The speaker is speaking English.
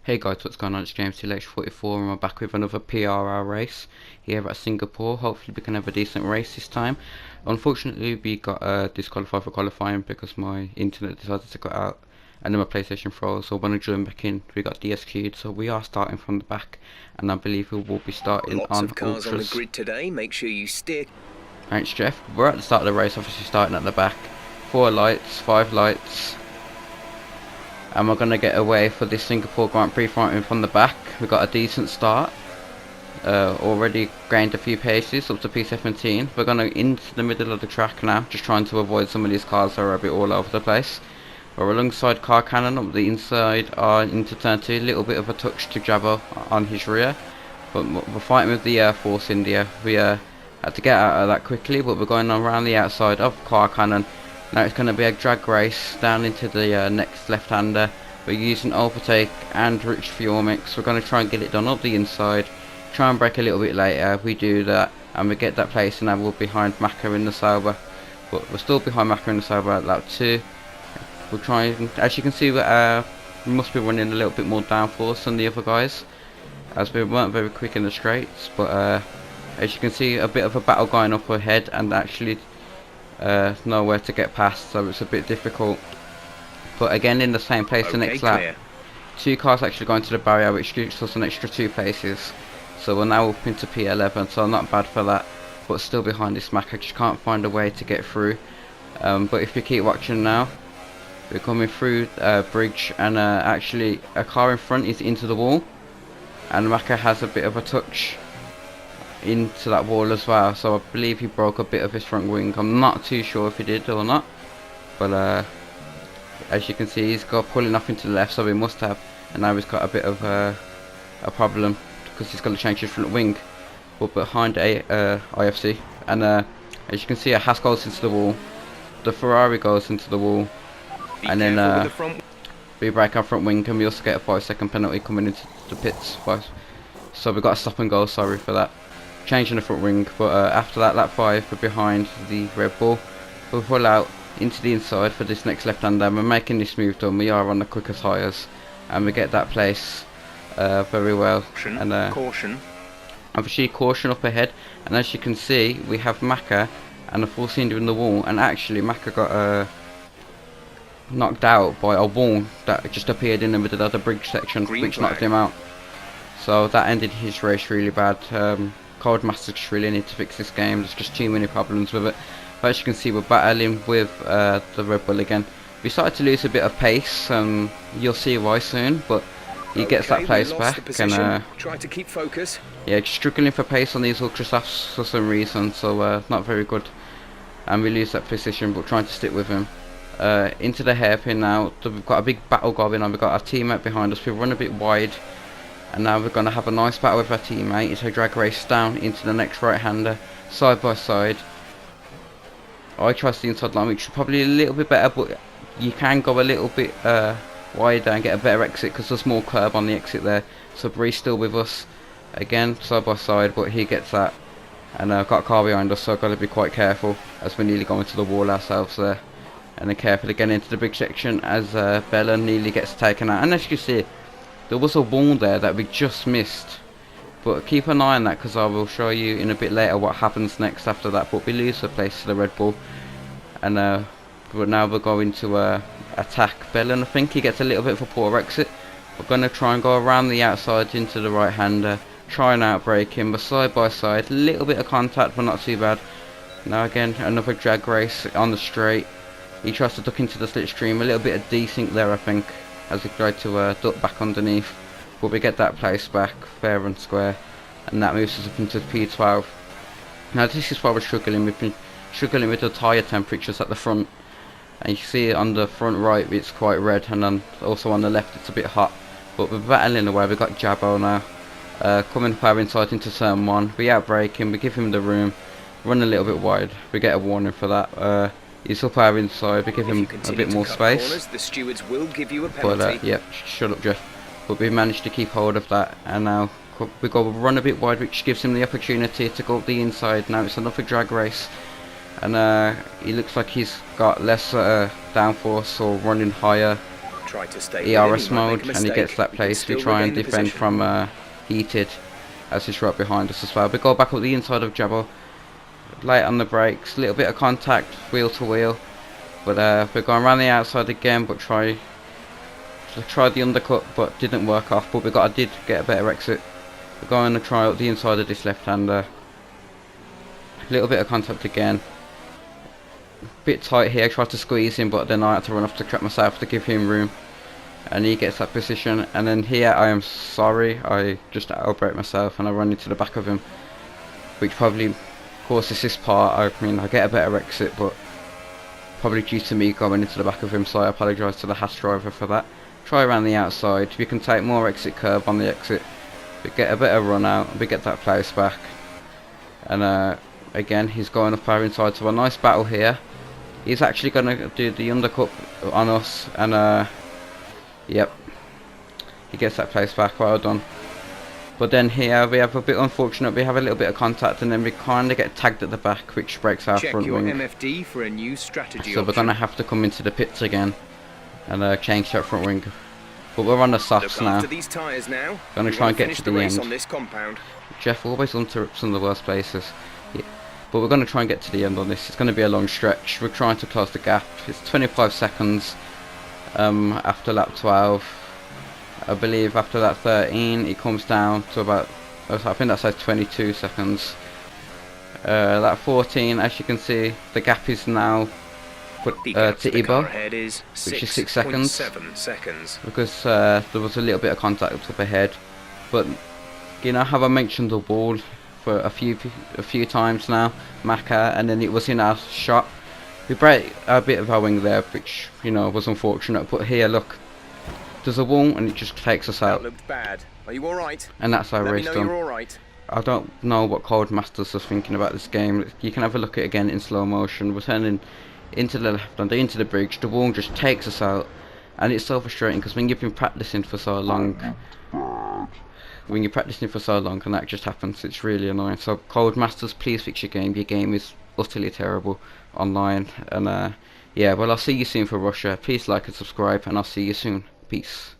Hey guys, what's going on? It's James TLH44 and we're back with another PRR race here at Singapore. Hopefully we can have a decent race this time. Unfortunately we got disqualified for qualifying because my internet decided to cut out and then my PlayStation froze, so when I joined back in we got DSQ'd, so we are starting from the back and I believe we will be starting Lots on of cars Ultras. on the grid today, make sure you steer. Thanks Jeff. We're at the start of the race, obviously starting at the back. 4 lights, 5 lights. And we're going to get away for this Singapore Grand Prix from the back. We've got a decent start. Already gained a few paces up to P17. We're going to into the middle of the track now, just trying to avoid some of these cars that are a bit all over the place. We're alongside Car Cannon up the inside into turn 2. A little bit of a touch to Jabba on his rear. But we're fighting with the Force India. We had to get out of that quickly, but we're going around the outside of Car Cannon. Now it's going to be a drag race down into the next left-hander. We're using overtake and rich fuel mix. We're going to try and get it done up the inside. Try and brake a little bit later. We do that and we get that place, and now we're behind Macca in the Sauber. But we're still behind Macca in the Sauber at lap 2. We're trying, as you can see, we must be running a little bit more downforce than the other guys, as we weren't very quick in the straights. But as you can see, a bit of a battle going up ahead and actually nowhere to get past, so it's a bit difficult. But again, in the same place the next lap, 2 cars actually going to the barrier, which gives us an extra 2 places. So we're now up into P11, so not bad for that, but still behind this Mac. I just can't find a way to get through. But if you keep watching now, we're coming through bridge, and actually a car in front is into the wall, and Macca has a bit of a touch into that wall as well, so I believe he broke a bit of his front wing. I'm not too sure if he did or not, but as you can see, he's got pulling off into the left, so he must have, and now he's got a bit of a problem because he's got to change his front wing. But behind IFC, and as you can see, a Haas goes into the wall, the Ferrari goes into the wall, and then we break our front wing, and we also get a 5-second penalty coming into the pits. So we got a stop and go, sorry for that, changing the front wing. But after that, lap 5, we're behind the Red Bull. We'll pull out into the inside for this next left-hander. We're making this move done. We are on the quicker tyres, and we get that place very well. And caution. Obviously caution up ahead, and as you can see, we have Macca and the Force India in the wall, and actually Macca got knocked out by a wall that just appeared in the middle of the bridge section, which knocked him out. So that ended his race really bad. Codemasters really need to fix this game. There's just too many problems with it. But as you can see, we're battling with the Red Bull again. We started to lose a bit of pace. You'll see why soon, but he gets that place back, and try to keep focus. Yeah, just struggling for pace on these ultra softs for some reason, so not very good. And we lose that position, but trying to stick with him. Into the hairpin now. We've got a big battle going on. We've got our teammate behind us. We run a bit wide, and now we're going to have a nice battle with our teammate. It's a drag race down into the next right-hander, side by side. I trust the inside line, which is probably a little bit better, but you can go a little bit wider and get a better exit because there's more curb on the exit there. So Bree's still with us again, side by side, but he gets that. And I've got a car behind us, so I've got to be quite careful as we're nearly going to the wall ourselves there. And then careful again into the big section as Bella nearly gets taken out. And as you can see, there was a wall there that we just missed. But keep an eye on that, because I will show you in a bit later what happens next after that. But we lose the place to the Red Bull, and but now we're going to attack Bellin. I think he gets a little bit of a poor exit. We're going to try and go around the outside into the right hander, try and outbrake him, but side by side, a little bit of contact but not too bad. Now again, another drag race on the straight. He tries to duck into the slipstream, a little bit of desync there I think, as he tried to duck back underneath. But we get that place back fair and square, and that moves us up into P12. Now this is why we're struggling. We've been struggling with the tyre temperatures at the front, and you can see on the front right it's quite red, and then also on the left it's a bit hot. But we're battling away. We've got Jabbo now coming up our inside into turn 1. We outbrake him, we give him the room, run a little bit wide, we get a warning for that. He's up our inside, we give him a bit more space. Corners, the stewards will give you a penalty. But yeah, shut up Jeff. But we managed to keep hold of that, and now we go run a bit wide, which gives him the opportunity to go up the inside. Now it's another drag race, and he looks like he's got less downforce or running higher Try to stay with him, ERS he might mode, make a and he gets mistake. that You can place. We still try and regain the defend position. from heated, as he's right behind us as well. We go back up the inside of Jabba, late on the brakes, little bit of contact, wheel to wheel. But we're going around the outside again, but tried the undercut, but didn't work off. But did get a better exit. We're going to try up the inside of this left-hander. Little bit of contact again. Bit tight here. Tried to squeeze him, but then I had to run off the track myself to give him room. And he gets that position. And then here, I am sorry, I just outbrake myself and I run into the back of him, which probably causes this part. I mean, I get a better exit, but probably due to me going into the back of him, so I apologise to the Haas driver for that. Try around the outside. We can take more exit curb on the exit. We get a better run out. We get that place back. And again, he's going up our inside, so a nice battle here. He's actually going to do the undercut on us, and yep, he gets that place back. Well done. But then here we have a bit unfortunate. We have a little bit of contact, and then we kind of get tagged at the back, which breaks our Check front your wing. MFD for a new strategy So we're going to have to come into the pits again and change that front wing. But we're on the softs Look now. after these tyres now. Gonna You try wanna and get finish to the the race end. on this compound. Jeff always interrupts in the worst places. Yeah. But we're going to try and get to the end on this. It's going to be a long stretch. We're trying to close the gap. It's 25 seconds after lap 12. I believe after that 13 it comes down to about, I think that says 22 seconds. That 14, as you can see, the gap is now The gap to to the car Ibo, ahead is which is 6 seconds. 6.7 seconds. Because there was a little bit of contact up ahead. But you know, have I mentioned the wall for a few times now, Maka, and then it was in our shot. We break a bit of our wing there, which, you know, was unfortunate. But here, look, there's a wall and it just takes us That out, looked bad. Are you alright? and that's our Let me race know done. you're alright. I don't know what Codemasters was thinking about this game. You can have a look at it again in slow motion. We're turning into the left and into the bridge. The wall just takes us out, and it's so frustrating because when you've been practicing for so long, and that just happens, it's really annoying. So Codemasters, please fix your game. Your game is utterly terrible online. And yeah, well, I'll see you soon for Russia. Please like and subscribe, and I'll see you soon. Peace.